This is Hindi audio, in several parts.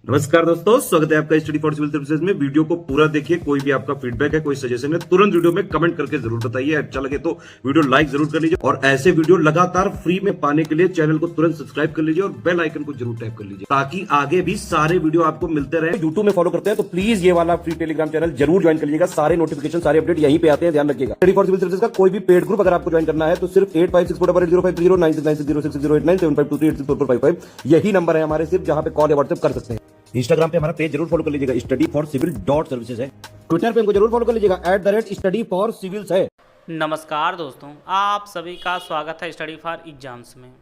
नमस्कार दोस्तों, स्वागत है आपका स्टडी फॉर सिविल सर्विसेज में। वीडियो को पूरा देखिए। कोई भी आपका फीडबैक है, कोई सजेशन है, तुरंत वीडियो में कमेंट करके जरूर बताइए। अच्छा लगे तो वीडियो लाइक जरूर कर लीजिए और ऐसे वीडियो लगातार फ्री में पाने के लिए चैनल को तुरंत सब्सक्राइब कर लीजिए और बेल आइकन को जरूर टैप कर लीजिए ताकि आगे भी सारे वीडियो आपको मिलते रहे। यूट्यूब में फॉलो करते हैं तो प्लीज ये वाला फ्री टेलीग्राम चैनल जरूर ज्वाइन कर लीजिएगा। सारे नोटिफिकेशन, सारे अपडेट यहीं पे आते हैं, ध्यान रखिएगा। स्टडी फॉर सिविल सर्विसेज का कोई भी पेड ग्रुप अगर आपको ज्वाइन करना है तो सिर्फ 856488053096908523864455 यही नंबर है हमारे, सिर्फ जहां पे कॉल या व्हाट्सएप कर सकते हैं। इंस्टाग्राम पे हमारा पेज जरूर फॉलो कर लीजिएगा, studyforcivil.services है। ट्विटर पे हमको जरूर फॉलो कर लीजिएगा, @studyforcivils है। नमस्कार दोस्तों, आप सभी का स्वागत है स्टडी फॉर एग्जाम्स में।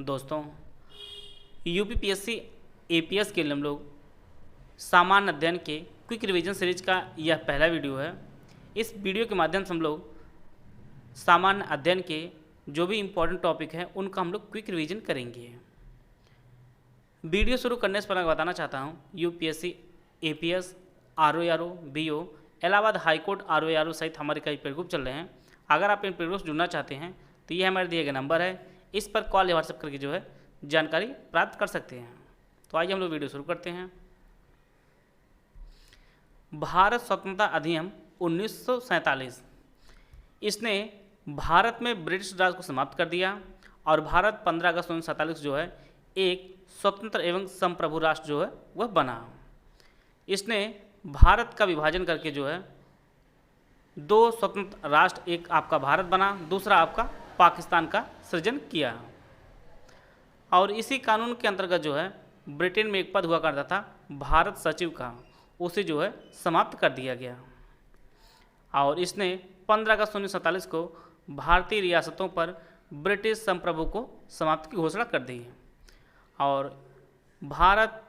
दोस्तों, यूपीपीएससी एपीएस के लिए हम लोग सामान्य अध्ययन के क्विक रिवीजन सीरीज का यह पहला वीडियो है। इस वीडियो के माध्यम से हम लोग सामान्य अध्ययन के जो भी इम्पोर्टेंट टॉपिक हैं उनका हम लोग क्विक रिवीजन करेंगे। वीडियो शुरू करने से पहले बताना चाहता हूँ, UPSC APS, RO, BO, Allahabad high court RO सहित हमारे कई पेड ग्रुप चल रहे हैं। अगर आप इन पेड ग्रुप से जुड़ना चाहते हैं तो ये हमारे दिए गए नंबर है, इस पर कॉल या व्हाट्सएप करके जो है जानकारी प्राप्त कर सकते हैं। तो आइए हम लोग वीडियो शुरू करते हैं। भारत स्वतंत्रता अधिनियम 1947 इसने भारत में ब्रिटिश राज को समाप्त कर दिया और भारत 15 अगस्त 1947 जो है एक स्वतंत्र एवं संप्रभु राष्ट्र जो है वह बना। इसने भारत का विभाजन करके जो है दो स्वतंत्र राष्ट्र, एक आपका भारत बना, दूसरा आपका पाकिस्तान का सृजन किया। और इसी कानून के अंतर्गत जो है ब्रिटेन में एक पद हुआ करता था भारत सचिव का, उसे जो है समाप्त कर दिया गया। और इसने 15 अगस्त 1947 को भारतीय रियासतों पर ब्रिटिश संप्रभु को समाप्त की घोषणा कर दी। और भारत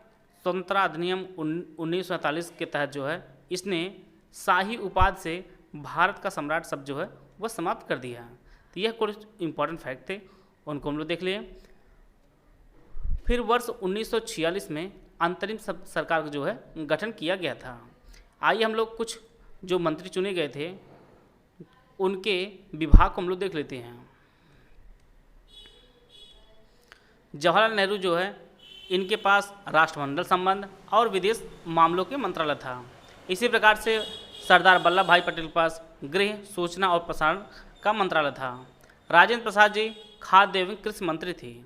स्वतंत्रता अधिनियम 1947 के तहत जो है इसने शाही उपाधि से भारत का सम्राट शब्द जो है वह समाप्त कर दिया। तो यह कुछ इंपॉर्टेंट फैक्ट थे, उनको हम लोग देख लिए। फिर वर्ष 1946 में अंतरिम सरकार का जो है गठन किया गया था। आइए हम लोग कुछ जो मंत्री चुने गए थे उनके विभाग को हम लोग देख लेते हैं। जवाहरलाल नेहरू जो है इनके पास राष्ट्रमंडल संबंध और विदेश मामलों के मंत्रालय था। इसी प्रकार से सरदार वल्लभ भाई पटेल के पास गृह, सूचना और प्रसारण का मंत्रालय था। राजेंद्र प्रसाद जी खाद्य एवं कृषि मंत्री थे।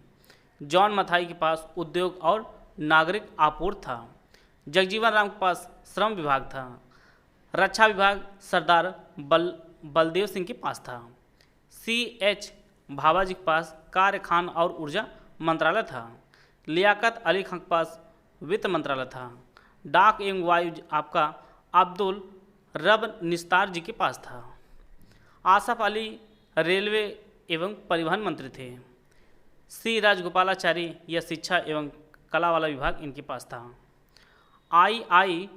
जॉन मथाई के पास उद्योग और नागरिक आपूर्ति था। जगजीवन राम के पास श्रम विभाग था। रक्षा विभाग सरदार बलदेव सिंह के पास था। CH भाभा जी के पास कार्य, खान और ऊर्जा मंत्रालय था। लियाकत अली खान के पास वित्त मंत्रालय था। डाक एवं वायु आपका अब्दुल रब निस्तार जी के पास था। आसफ अली रेलवे एवं परिवहन मंत्री थे। C राजगोपालाचारी यह शिक्षा एवं कला वाला विभाग इनके पास था। I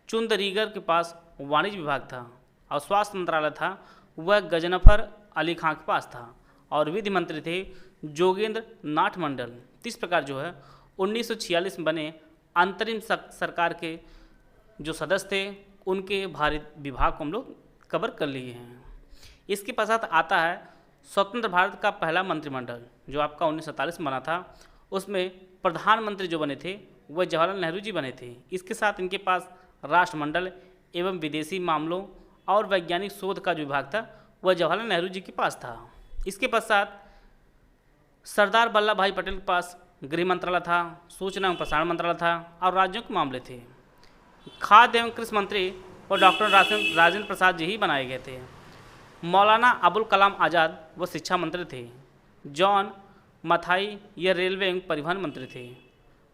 चुंदरीगर के पास वाणिज्य विभाग था। और स्वास्थ्य मंत्रालय था वह गजनफर अली खान के पास था। और विधि मंत्री थे जोगेंद्र नाथ मंडल। इस प्रकार जो है 1946 में बने अंतरिम सरकार के जो सदस्य थे उनके भारी विभाग को हम लोग कवर कर लिए हैं। इसके पश्चात आता है स्वतंत्र भारत का पहला मंत्रिमंडल जो आपका 1947 में बना था। उसमें प्रधानमंत्री जो बने थे वह जवाहरलाल नेहरू जी बने थे। इसके साथ इनके पास राष्ट्रमंडल एवं विदेशी मामलों और वैज्ञानिक शोध का जो विभाग था वह जवाहरलाल नेहरू जी के पास था। इसके पश्चात सरदार वल्लभ भाई पटेल के पास गृह मंत्रालय था, सूचना एवं प्रसारण मंत्रालय था और राज्यों के मामले थे। खाद्य एवं कृषि मंत्री और डॉक्टर राजेंद्र प्रसाद जी ही बनाए गए थे। मौलाना अबुल कलाम आज़ाद वो शिक्षा मंत्री थे। जॉन मथाई ये रेलवे एवं परिवहन मंत्री थे।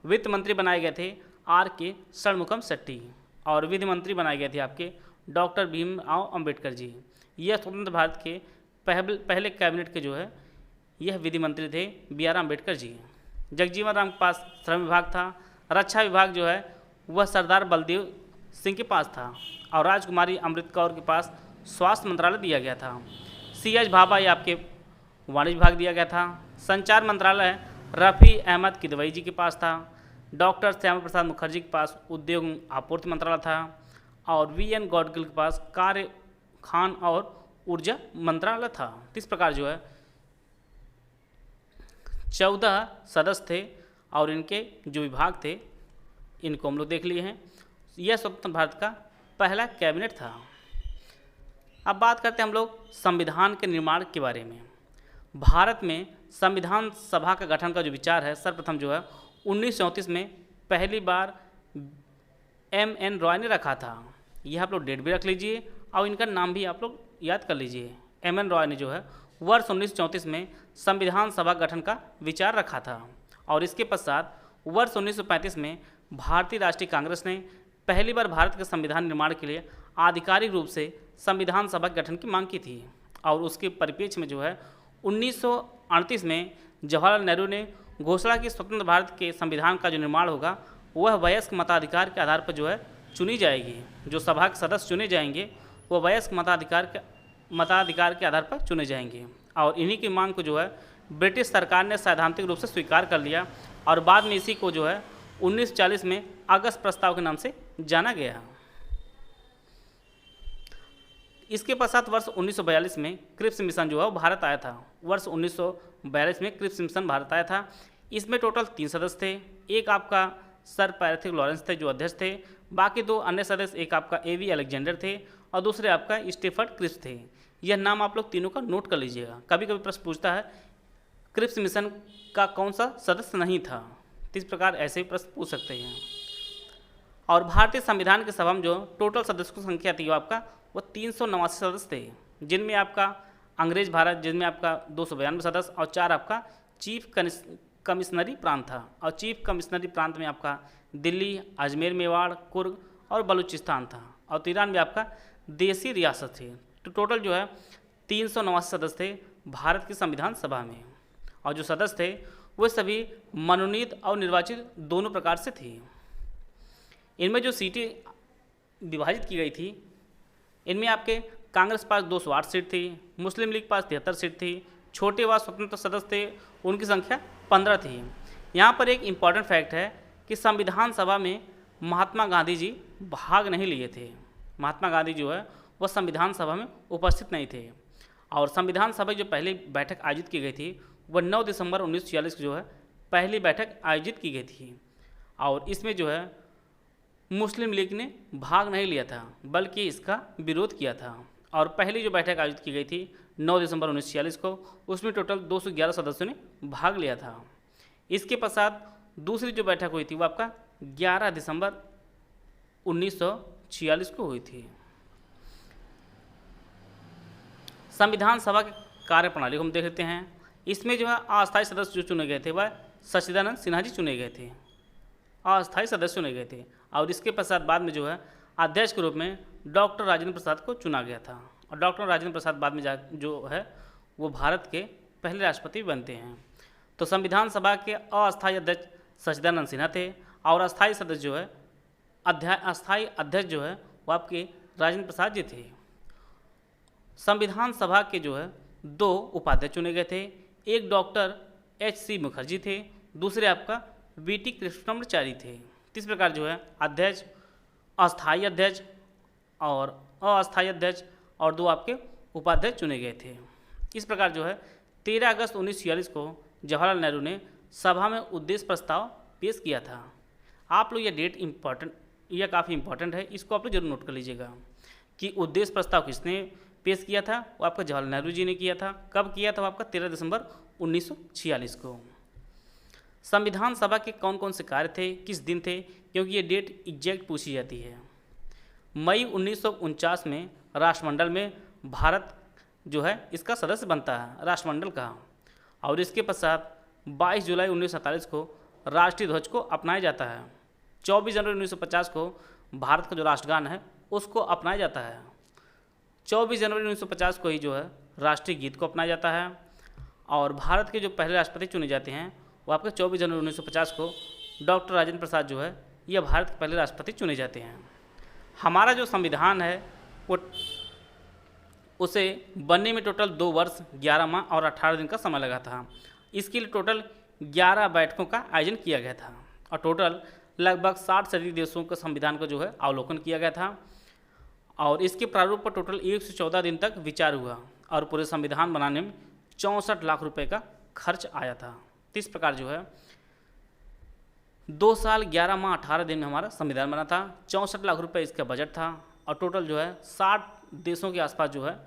वित्त मंत्री बनाए गए थे RK षणमुखम शेट्टी। और विधि मंत्री बनाए गए थे आपके डॉक्टर भीमराव अंबेडकर जी। यह स्वतंत्र भारत के पहले कैबिनेट के जो है यह विधि मंत्री थे BR अम्बेडकर जी। जगजीवन राम के पास श्रम विभाग था। रक्षा विभाग जो है वह सरदार बलदेव सिंह के पास था। और राजकुमारी अमृत कौर के पास स्वास्थ्य मंत्रालय दिया गया था। CH भाभा ये आपके वाणिज्य विभाग दिया गया था। संचार मंत्रालय रफ़ी अहमद किदवई जी के पास था। डॉक्टर श्यामा प्रसाद मुखर्जी के पास उद्योग आपूर्ति मंत्रालय था। और VN गॉडगिल के पास कार्य, खान और ऊर्जा मंत्रालय था। इस प्रकार जो है 14 सदस्य थे और इनके जो विभाग थे इनको हम लोग देख लिए हैं। यह स्वतंत्र भारत का पहला कैबिनेट था। अब बात करते हैं हम लोग संविधान के निर्माण के बारे में। भारत में संविधान सभा का गठन का जो विचार है सर्वप्रथम जो है 1934 में पहली बार M.N. रॉय ने रखा था। यह आप लोग डेट भी रख लीजिए और इनका नाम भी आप लोग याद कर लीजिए। M.N. रॉय ने जो है वर्ष 1934 में संविधान सभा गठन का विचार रखा था और इसके पश्चात वर्ष 1935 में भारतीय राष्ट्रीय कांग्रेस ने पहली बार भारत के संविधान निर्माण के लिए आधिकारिक रूप से संविधान सभा के गठन की मांग की थी और उसके परिप्रेक्ष्य में जो है 1938 में जवाहरलाल नेहरू ने घोषणा की स्वतंत्र भारत के संविधान का जो निर्माण होगा वह वयस्क मताधिकार के आधार पर जो है चुनी जाएगी। जो सभा के सदस्य चुने जाएंगे वो वयस्क मताधिकार के आधार पर चुने जाएंगे और इन्हीं की मांग को जो है ब्रिटिश सरकार ने सैद्धांतिक रूप से स्वीकार कर लिया और बाद में इसी को जो है 1940 में अगस्त प्रस्ताव के नाम से जाना गया। इसके पश्चात वर्ष 1942 में क्रिप्स मिशन जो है वो भारत आया था। वर्ष 1942 में क्रिप्स मिशन भारत आया था। इसमें टोटल 3 सदस्य थे। एक आपका सर पैथिक लॉरेंस थे जो अध्यक्ष थे, बाकी 2 अन्य सदस्य एक आपका A.V. अलेक्जेंडर थे और दूसरे आपका स्टीफर्ड क्रिप्स थे। यह नाम आप लोग तीनों का नोट कर लीजिएगा। कभी कभी प्रश्न पूछता है क्रिप्स मिशन का कौन सा सदस्य नहीं था, तो इस प्रकार ऐसे ही प्रश्न पूछ सकते हैं। और भारतीय संविधान के सभा में जो टोटल सदस्यों की संख्या थी वो आपका वो 389 सदस्य थे, जिनमें आपका अंग्रेज भारत जिनमें आपका 292 सदस्य और 4 आपका चीफ कमिश्नरी प्रांत था और चीफ कमिश्नरी प्रांत में आपका दिल्ली, अजमेर, मेवाड़, कुर्ग और बलूचिस्तान था और 93 आपका देसी रियासत थे। तो टोटल जो है 389 सदस्य थे भारत की संविधान सभा में और जो सदस्य थे वे सभी मनोनीत और निर्वाचित दोनों प्रकार से थे। इनमें जो सीटें विभाजित की गई थी इनमें आपके कांग्रेस पास 208 सीट थी, मुस्लिम लीग पास 73 सीट थी, छोटे व स्वतंत्र सदस्य थे उनकी संख्या 15 थी। यहाँ पर एक इम्पॉर्टेंट फैक्ट है कि संविधान सभा में महात्मा गांधी जी भाग नहीं लिए थे। महात्मा गांधी जो है वह संविधान सभा में उपस्थित नहीं थे और संविधान सभा की जो पहली बैठक आयोजित की गई थी वह 9 दिसंबर 1946 को जो है पहली बैठक आयोजित की गई थी और इसमें जो है मुस्लिम लीग ने भाग नहीं लिया था बल्कि इसका विरोध किया था और पहली जो बैठक आयोजित की गई थी 9 दिसंबर 1946 को उसमें टोटल 211 सदस्यों ने भाग लिया था। इसके पश्चात दूसरी जो बैठक हुई थी वो आपका 11 दिसंबर 1946 को हुई थी। संविधान सभा की कार्यप्रणाली को हम देख लेते हैं। इसमें जो है अस्थायी सदस्य जो चुने गए थे वह सच्चिदानंद सिन्हा जी चुने गए थे, अस्थायी सदस्य चुने गए थे और इसके पश्चात बाद में जो है अध्यक्ष के रूप में डॉक्टर राजेंद्र प्रसाद को चुना गया था और डॉक्टर राजेंद्र प्रसाद बाद में जो है वो भारत के पहले राष्ट्रपति बनते हैं। तो संविधान सभा के अस्थायी अध्यक्ष सच्चिदानंद सिन्हा थे और अस्थायी सदस्य जो है अस्थायी अध्यक्ष जो है वो आपके राजेंद्र प्रसाद जी थे। संविधान सभा के जो है 2 उपाध्यक्ष चुने गए थे, एक डॉक्टर H.C. मुखर्जी थे, दूसरे आपका V.T. कृष्णमाचारी थे। इस प्रकार जो है अध्यक्ष, अस्थायी अध्यक्ष और अस्थायी अध्यक्ष और 2 आपके उपाध्यक्ष चुने गए थे। इस प्रकार जो है 13 अगस्त 1946 को जवाहरलाल नेहरू ने सभा में उद्देश्य प्रस्ताव पेश किया था। आप लोग ये डेट इम्पॉर्टेंट, यह काफ़ी इंपॉर्टेंट है, इसको आप लोग जरूर नोट कर लीजिएगा कि उद्देश्य प्रस्ताव किसने पेश किया था। वो आपका जवाहरलाल नेहरू जी ने किया था। कब किया था? वो आपका 13 दिसंबर 1946 को। संविधान सभा के कौन कौन से कार्य थे, किस दिन थे, क्योंकि ये डेट एग्जैक्ट पूछी जाती है। मई 1949 में राष्ट्रमंडल में भारत जो है इसका सदस्य बनता है राष्ट्रमंडल का और इसके पश्चात 22 जुलाई 1947 को राष्ट्रीय ध्वज को अपनाया जाता है। 24 जनवरी 1950 को भारत का जो राष्ट्रगान है उसको अपनाया जाता है। 24 जनवरी 1950 को ही जो है राष्ट्रीय गीत को अपनाया जाता है और भारत के जो पहले राष्ट्रपति चुने जाते हैं वो आपके 24 जनवरी 1950 को डॉक्टर राजेंद्र प्रसाद जो है यह भारत के पहले राष्ट्रपति चुने जाते हैं। हमारा जो संविधान है वो उसे बनने में टोटल 2 वर्ष 11 माह और 18 दिन का समय लगा था। इसके लिए टोटल 11 बैठकों का आयोजन किया गया था और टोटल लगभग 60 से अधिक देशों के संविधान का जो है अवलोकन किया गया था और इसके प्रारूप पर टोटल 114 दिन तक विचार हुआ और पूरे संविधान बनाने में 64 लाख रुपए का खर्च आया था। इस प्रकार जो है 2 साल 11 माह 18 दिन में हमारा संविधान बना था। 64 लाख रुपए इसका बजट था और टोटल जो है 60 देशों के आसपास जो है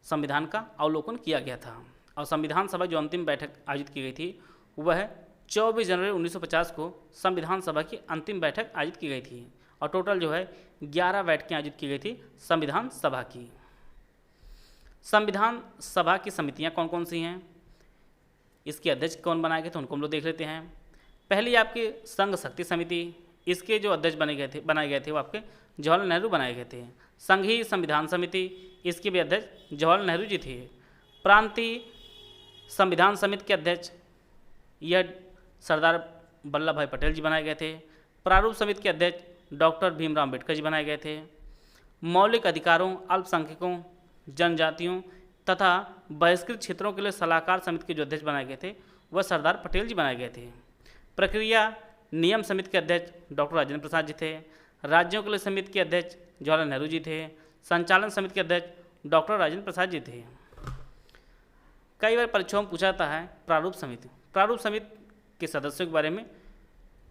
संविधान का अवलोकन किया गया था। और संविधान सभा जो अंतिम बैठक आयोजित की गई थी वह 24 जनवरी 1950 को संविधान सभा की अंतिम बैठक आयोजित की गई थी और टोटल जो है 11 बैठकें आयोजित की गई थी संविधान सभा की। संविधान सभा की समितियां कौन कौन सी हैं, इसके अध्यक्ष कौन बनाए गए थे उनको हम लोग देख लेते हैं। पहली आपकी संघ शक्ति समिति, इसके जो अध्यक्ष बनाए गए थे वो आपके जवाहरलाल नेहरू बनाए गए थे। संघीय संविधान समिति, इसके भी अध्यक्ष जवाहरलाल नेहरू जी थे। प्रांतीय संविधान समिति के अध्यक्ष यह सरदार वल्लभ भाई पटेल जी बनाए गए थे। प्रारूप समिति के अध्यक्ष डॉक्टर भीमराव अम्बेडकर जी बनाए गए थे। मौलिक अधिकारों, अल्पसंख्यकों, जनजातियों तथा बहिष्कृत क्षेत्रों के लिए सलाहकार समिति के जो अध्यक्ष बनाए गए थे वह सरदार पटेल जी बनाए गए थे। प्रक्रिया नियम समिति के अध्यक्ष डॉक्टर राजेंद्र प्रसाद जी थे। राज्यों के लिए समिति के अध्यक्ष जवाहरलाल नेहरू जी थे। संचालन समिति के अध्यक्ष डॉक्टर राजेंद्र प्रसाद जी थे। कई बार परीक्षाओं में पूछा जाता है प्रारूप समिति। प्रारूप समिति के सदस्यों के बारे में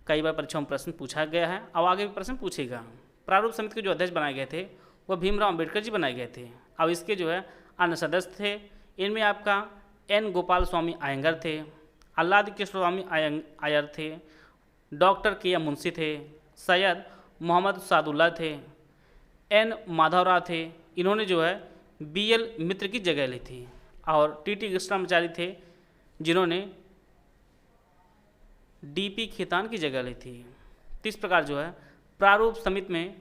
कई बार परीक्षाओं में प्रश्न पूछा गया है और आगे भी प्रश्न पूछेगा। प्रारूप समिति के जो अध्यक्ष बनाए गए थे वह भीमराव अम्बेडकर जी बनाए गए थे। अब इसके जो है अन्य सदस्य थे, इनमें आपका एन गोपाल स्वामी अयंगर थे, आह्लाद कृष्ण स्वामी अय्यर थे, डॉक्टर के एम मुंशी थे, सैयद मोहम्मद सादुल्ला थे, एन माधवराव थे, इन्होंने जो है BL मित्र की जगह ली थी, और TT कृष्णाचारी थे जिन्होंने DP खेतान की जगह ली थी। तो इस प्रकार जो है प्रारूप समिति में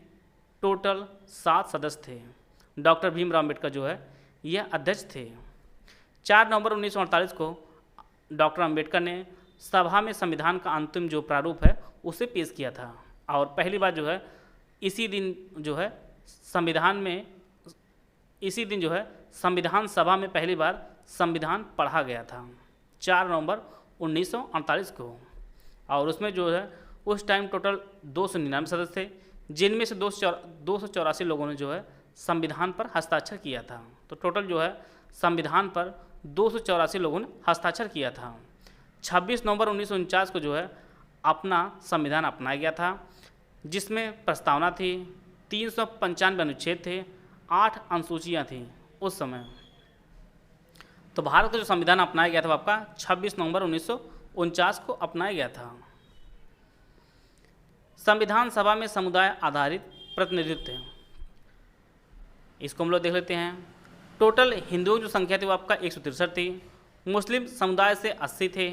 टोटल 7 सदस्य थे। डॉक्टर भीमराव अम्बेडकर जो है यह अध्यक्ष थे। 4 नवंबर 1948 को डॉक्टर अम्बेडकर ने सभा में संविधान का अंतिम जो प्रारूप है उसे पेश किया था और पहली बार जो है इसी दिन जो है संविधान सभा में पहली बार संविधान पढ़ा गया था 4 नवंबर 1948 को। और उसमें जो है उस टाइम टोटल 299 सदस्य थे, जिनमें से 284 लोगों ने जो है संविधान पर हस्ताक्षर किया था। तो टोटल जो है संविधान पर 284 लोगों ने हस्ताक्षर किया था। 26 नवंबर 1949 को जो है अपना संविधान अपनाया गया था, जिसमें प्रस्तावना थी, 395 अनुच्छेद थे, 8 अनुसूचियाँ थीं उस समय। तो भारत का जो संविधान अपनाया गया था वो आपका 26 नवंबर 1949 को अपनाया गया था। संविधान सभा में समुदाय आधारित प्रतिनिधित्व, इसको हम लोग देख लेते हैं। टोटल हिंदुओं की जो संख्या थी वो आपका 163 थी, मुस्लिम समुदाय से 80 थे,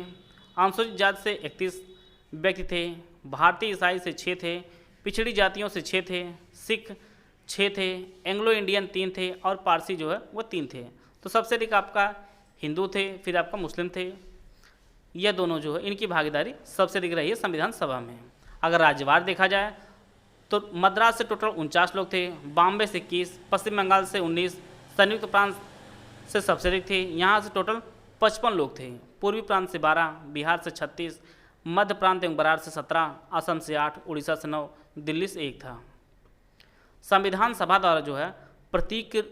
अनुसूचित जाति से 31 व्यक्ति थे, भारतीय ईसाई से 6 थे, पिछड़ी जातियों से 6 थे, सिख 6 थे, एंग्लो इंडियन 3 थे और पारसी जो है वो 3 थे। तो सबसे अधिक आपका हिंदू थे, फिर आपका मुस्लिम थे। यह दोनों जो है इनकी भागीदारी सबसे अधिक रही है संविधान सभा में। अगर राज्यवार देखा जाए तो मद्रास से टोटल 49 लोग थे, बॉम्बे से 21, पश्चिम बंगाल से 19, संयुक्त प्रांत से सबसे अधिक थे, यहाँ से टोटल 55 लोग थे, पूर्वी प्रांत से 12, बिहार से 36, मध्य प्रांत एवं बरार से 17, असम से 8, उड़ीसा से 9, दिल्ली से 1 था। संविधान सभा द्वारा जो है प्रतीक के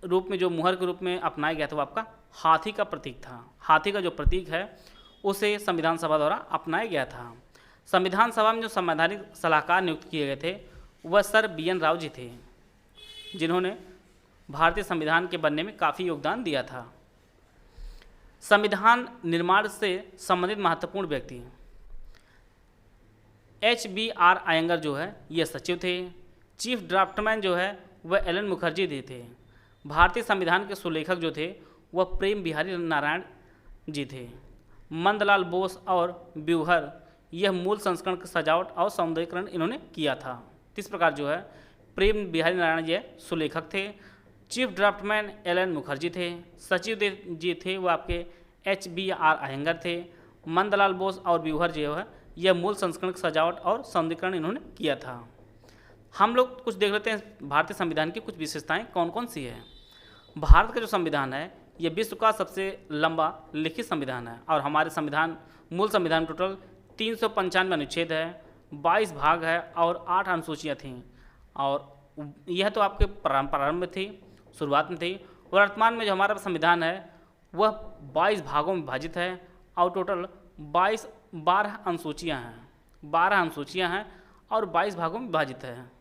रूप में जो मुहर के रूप में अपनाया गया था वो आपका हाथी का प्रतीक था। हाथी का जो प्रतीक है उसे संविधान सभा द्वारा अपनाया गया था। संविधान सभा में जो संवैधानिक सलाहकार नियुक्त किए गए थे वह सर BN राव जी थे, जिन्होंने भारतीय संविधान के बनने में काफ़ी योगदान दिया था। संविधान निर्माण से संबंधित महत्वपूर्ण व्यक्ति HBR अयंगर जो है ये सचिव थे। चीफ ड्राफ्टमैन जो है वह LN मुखर्जी जी थे। भारतीय संविधान के सुलेखक जो थे वह प्रेम बिहारी नारायण जी थे। मंदलाल बोस और ब्यूहर यह मूल संस्करण की सजावट और सौंदर्यीकरण इन्होंने किया था। इस प्रकार जो है प्रेम बिहारी नारायण जी सुलेखक थे, चीफ ड्राफ्टमैन LN मुखर्जी थे, सचिव जी थे वो आपके HBR अयंगर थे, मंदलाल बोस और ब्यूहर जो है यह मूल संस्करण की सजावट और सौंदर्यीकरण इन्होंने किया था। हम लोग कुछ देख लेते हैं भारतीय संविधान की कुछ विशेषताएं कौन कौन सी है। भारत का जो संविधान है ये विश्व का सबसे लंबा लिखित संविधान है और हमारे मूल संविधान टोटल 395 अनुच्छेद है, 22 भाग है और 8 अनुसूचियाँ थीं। और यह तो आपके प्रारंभ में थी, शुरुआत में थी। वर्तमान में जो हमारा संविधान है वह 22 भागों में विभाजित है और टोटल 12 अनुसूचियाँ हैं 12 अनुसूचियाँ हैं और 22 भागों में विभाजित है।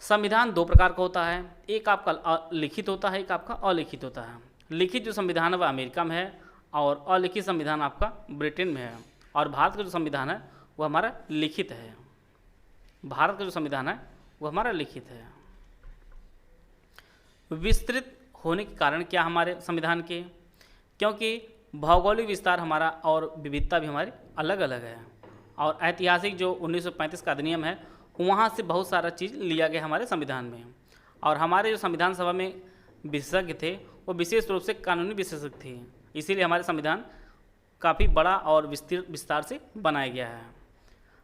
संविधान दो प्रकार का होता है, एक आपका लिखित होता है, एक आपका अलिखित होता है। लिखित जो संविधान है वह अमेरिका में है और अलिखित संविधान आपका ब्रिटेन में है। और भारत का जो संविधान है वह हमारा लिखित है। भारत का जो संविधान है वह हमारा लिखित है। विस्तृत होने के कारण क्या हमारे संविधान के, क्योंकि भौगोलिक विस्तार हमारा और विविधता भी हमारी अलग अलग है। और ऐतिहासिक जो 1935 का अधिनियम है वहाँ से बहुत सारा चीज़ लिया गया हमारे संविधान में। और हमारे जो संविधान सभा में विशेषज्ञ थे वो विशेष रूप से कानूनी विशेषज्ञ थे, इसीलिए हमारे संविधान काफ़ी बड़ा और विस्तार से बनाया गया है।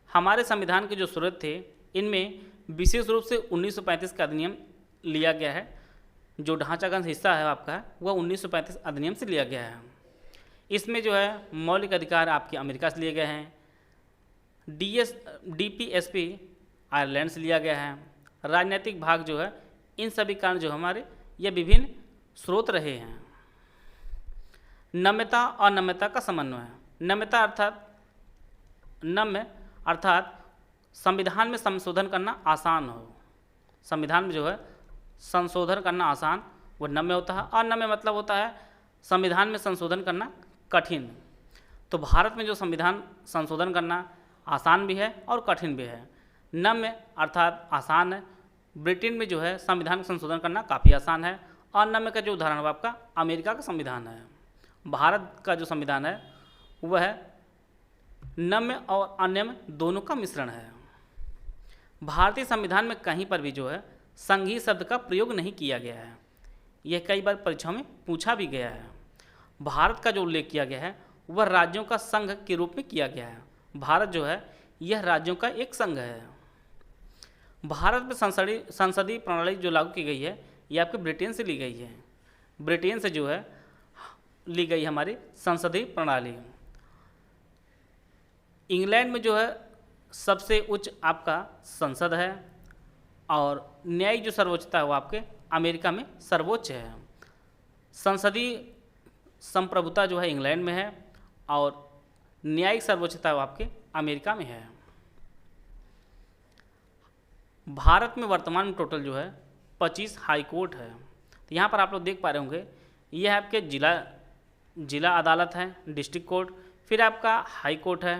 हमारे संविधान के जो स्रोत थे इनमें विशेष रूप से 1935 का अधिनियम लिया गया है। जो ढांचागत हिस्सा है आपका वह 1935 अधिनियम से लिया गया है। इसमें जो है मौलिक अधिकार आपके अमेरिका से लिए गए हैं, DPSP आयरलैंड से लिया गया है। राजनीतिक भाग जो है इन सभी कारण जो हमारे ये विभिन्न स्रोत रहे हैं। नम्यता और नम्यता का समन्वय। नम्यता अर्थात संविधान में संशोधन करना आसान हो। संविधान में जो है संशोधन करना आसान वो नम्य होता है। अनम्य मतलब होता है संविधान में संशोधन करना कठिन। तो भारत में जो संविधान संशोधन करना आसान भी है और कठिन भी है। नम्य अर्थात आसान है। ब्रिटेन में जो है संविधान संशोधन करना काफ़ी आसान है। अनम्य का जो उदाहरण है आपका अमेरिका का संविधान है। भारत का जो संविधान है वह नम्य और अनम्य दोनों का मिश्रण है। भारतीय संविधान में कहीं पर भी जो है संघीय शब्द का प्रयोग नहीं किया गया है। यह कई बार परीक्षाओं में पूछा भी गया है। भारत का जो उल्लेख किया गया है वह राज्यों का संघ के रूप में किया गया है। भारत जो है यह राज्यों का एक संघ है। भारत में संसदीय प्रणाली जो लागू की गई है ये आपके ब्रिटेन से ली गई है। ब्रिटेन से जो है ली गई हमारी संसदीय प्रणाली। इंग्लैंड में जो है सबसे उच्च आपका संसद है और न्यायिक जो सर्वोच्चता है वो आपके अमेरिका में सर्वोच्च है। संसदीय संप्रभुता जो है इंग्लैंड में है और न्यायिक सर्वोच्चता वो आपके अमेरिका में है। भारत में वर्तमान में टोटल जो है 25 हाई कोर्ट है। तो यहाँ पर आप लोग देख पा रहे होंगे यह आपके जिला अदालत है, डिस्ट्रिक्ट कोर्ट, फिर आपका हाई कोर्ट है,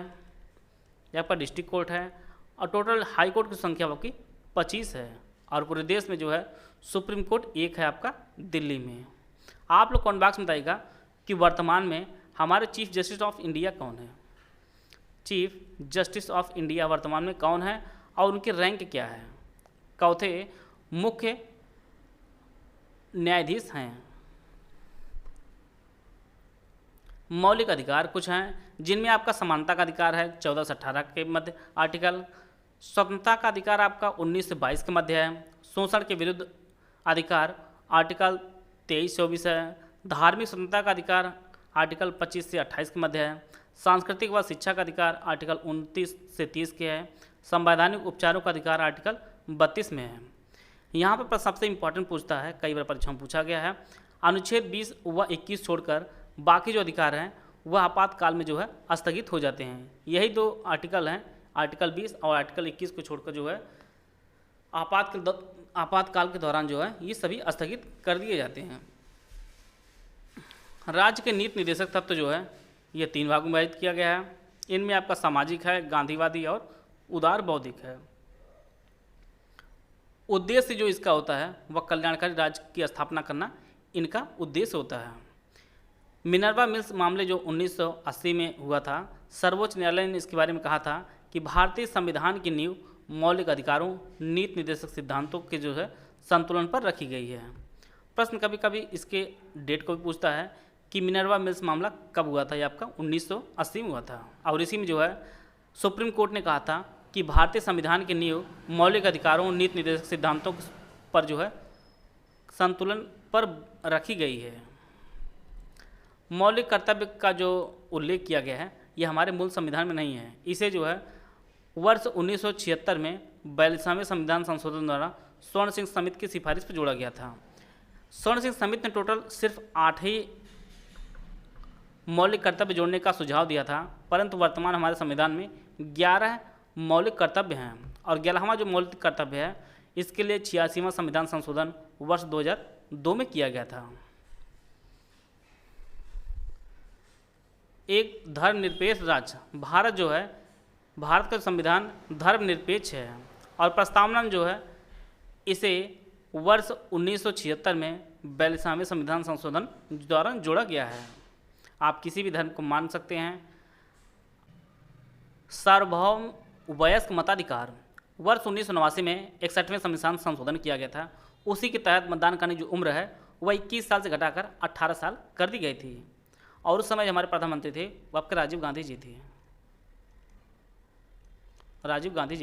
यह आपका डिस्ट्रिक्ट कोर्ट है और टोटल हाई कोर्ट की संख्या आपकी 25 है। और पूरे देश में जो है सुप्रीम कोर्ट एक है आपका दिल्ली में। आप लोग कमेंट बॉक्स में बताइएगा कि वर्तमान में हमारे चीफ जस्टिस ऑफ इंडिया कौन है। चीफ जस्टिस ऑफ इंडिया वर्तमान में कौन है और उनके रैंक क्या है। चौथे मुख्य न्यायाधीश हैं। मौलिक अधिकार कुछ हैं जिनमें आपका समानता का अधिकार है 14 से 18 के मध्य आर्टिकल। स्वतंत्रता का अधिकार आपका 19 से 22 के मध्य है। शोषण के विरुद्ध अधिकार आर्टिकल 23-24 है। धार्मिक स्वतंत्रता का अधिकार आर्टिकल 25 से 28 के मध्य है। सांस्कृतिक व शिक्षा का अधिकार आर्टिकल 29 से 30 के है। संवैधानिक उपचारों का अधिकार आर्टिकल 32 में है। यहाँ पर सबसे इम्पोर्टेंट पूछता है, कई बार परीक्षा में पूछा गया है, अनुच्छेद 20 व 21 छोड़कर बाकी जो अधिकार हैं वह आपातकाल में जो है स्थगित हो जाते हैं। यही दो आर्टिकल हैं, आर्टिकल 20 और आर्टिकल 21 को छोड़कर जो है आपातकाल के दौरान जो है ये सभी स्थगित कर दिए जाते हैं। राज्य के नीति निर्देशक तत्व जो है ये 3 भागों में विभाजित किया गया है। इनमें आपका सामाजिक है, गांधीवादी और उदार बौद्धिक है। उद्देश्य जो इसका होता है वह कल्याणकारी राज्य की स्थापना करना इनका उद्देश्य होता है। मिनर्वा मिल्स मामले जो 1980 में हुआ था, सर्वोच्च न्यायालय ने इसके बारे में कहा था कि भारतीय संविधान की नींव मौलिक अधिकारों, नीति निर्देशक सिद्धांतों के जो है संतुलन पर रखी गई है। प्रश्न कभी कभी इसके डेट को भी पूछता है कि मिनर्वा मिल्स मामला कब हुआ था। ये आपका 1980 में हुआ था और इसी में जो है सुप्रीम कोर्ट ने कहा था कि भारतीय संविधान की नींव मौलिक अधिकारों, नीति निर्देशक सिद्धांतों पर जो है संतुलन पर रखी गई है। मौलिक कर्तव्य का जो उल्लेख किया गया है ये हमारे मूल संविधान में नहीं है। इसे जो है वर्ष 1976 में 42वें संविधान संशोधन द्वारा स्वर्ण सिंह समिति की सिफारिश पर जोड़ा गया था। स्वर्ण सिंह समिति ने टोटल सिर्फ 8 ही मौलिक कर्तव्य जोड़ने का सुझाव दिया था, परंतु वर्तमान हमारे संविधान में 11 मौलिक कर्तव्य हैं और 11वां जो मौलिक कर्तव्य है इसके लिए 86वां संविधान संशोधन वर्ष 2002 में किया गया था। एक धर्मनिरपेक्ष राज्य भारत जो है, भारत का संविधान धर्मनिरपेक्ष है और प्रस्तावना जो है इसे वर्ष 1976 में 42वें संविधान संशोधन द्वारा जोड़ा गया है। आप किसी भी धर्म को मान सकते हैं। सार्वभौम वयस्क मताधिकार वर्ष 1989 में 61वें संविधान संशोधन किया गया था। उसी के तहत मतदान करने की जो उम्र है वह 21 साल से घटाकर 18 साल कर दी गई थी और उस समय हमारे प्रधानमंत्री थे वो आपके राजीव गांधी जी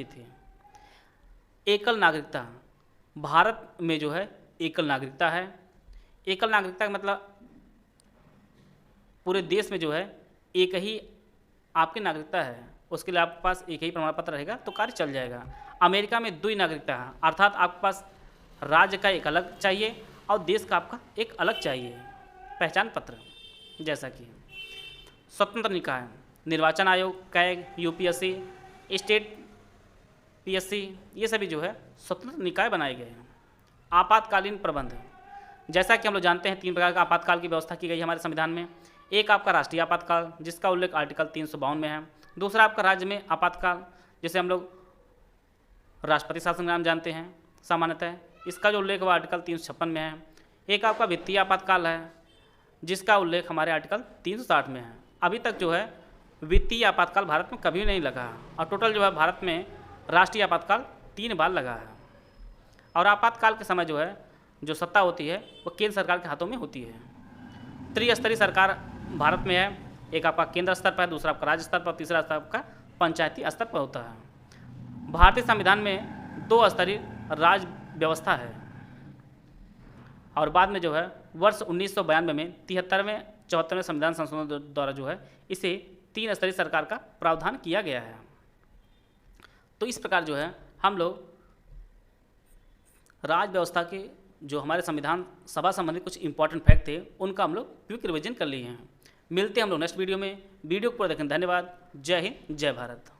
थे। एकल नागरिकता भारत में जो है एकल नागरिकता है। एकल नागरिकता का मतलब पूरे देश में जो है एक ही आपकी नागरिकता है, उसके लिए आपके पास एक ही प्रमाण पत्र रहेगा तो कार्य चल जाएगा। अमेरिका में 2 नागरिकता है, अर्थात आपके पास राज्य का एक अलग चाहिए और देश का आपका एक अलग चाहिए पहचान पत्र। जैसा कि स्वतंत्र निकाय, निर्वाचन आयोग, कैग, यूपीएससी, स्टेट पीएससी, ये सभी जो है स्वतंत्र निकाय बनाए गए हैं। आपातकालीन प्रबंध, जैसा कि हम लोग जानते हैं 3 प्रकार का आपातकाल की व्यवस्था की गई है हमारे संविधान में। एक आपका राष्ट्रीय आपातकाल जिसका उल्लेख आर्टिकल 352 में है। दूसरा आपका राज्य में आपातकाल जिसे हम लोग राष्ट्रपति शासन नाम जानते हैं सामान्यतः, इसका जो उल्लेख हुआ आर्टिकल 356 में है। एक आपका वित्तीय आपातकाल है जिसका उल्लेख हमारे आर्टिकल 360 में है। अभी तक जो है वित्तीय आपातकाल भारत में कभी नहीं लगा और टोटल जो है भारत में राष्ट्रीय आपातकाल 3 बार लगा है। और आपातकाल के समय जो है जो सत्ता होती है वो केंद्र सरकार के हाथों में होती है। त्रिस्तरीय सरकार भारत में है, एक आपका केंद्र स्तर पर है, दूसरा आपका राज्य स्तर पर, तीसरा स्तर आपका पंचायती स्तर पर होता है। भारतीय संविधान में 2 स्तरीय राज्य व्यवस्था है और बाद में जो है वर्ष 1992 में 73वें 74वें संविधान संशोधन द्वारा जो है इसे 3 स्तरीय सरकार का प्रावधान किया गया है। तो इस प्रकार जो है हम लोग राज्य व्यवस्था के जो हमारे संविधान सभा संबंधित कुछ इंपॉर्टेंट फैक्ट थे उनका हम लोग क्विक रिवीजन कर लिए हैं। मिलते हैं हम लोग नेक्स्ट वीडियो में। वीडियो को पूरा देखें, धन्यवाद। जय हिंद, जय भारत।